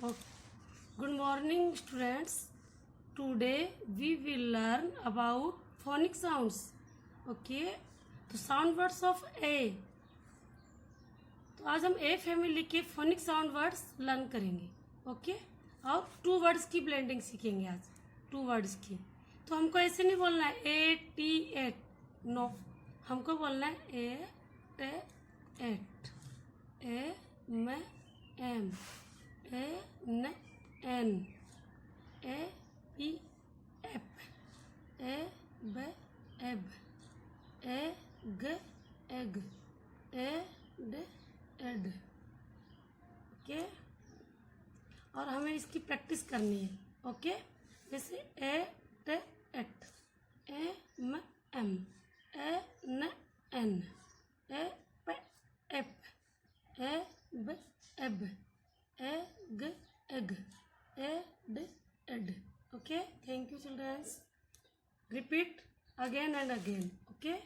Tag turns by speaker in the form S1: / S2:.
S1: Good morning, students. Today we will learn about phonic sounds. Okay, तो sound words of ए. तो आज हम a family के phonic sound words learn करेंगे. Okay, और टू वर्ड्स की ब्लेंडिंग सीखेंगे आज. टू वर्ड्स की. तो हमको ऐसे नहीं बोलना है ए टी एट. नो, हमको बोलना है ए टे एट, ए म एम, ए न एन, ए पी एप, ए ब एब, ए ग एग, ए ड एड. ओके, और हमें इसकी प्रैक्टिस करनी है. ओके, जैसे ए ट एट, ए म एम, ए न एन, ए प एप, ए ब एब, ए ग एग, ए ड add. Okay, thank you children. Repeat again and again. Okay.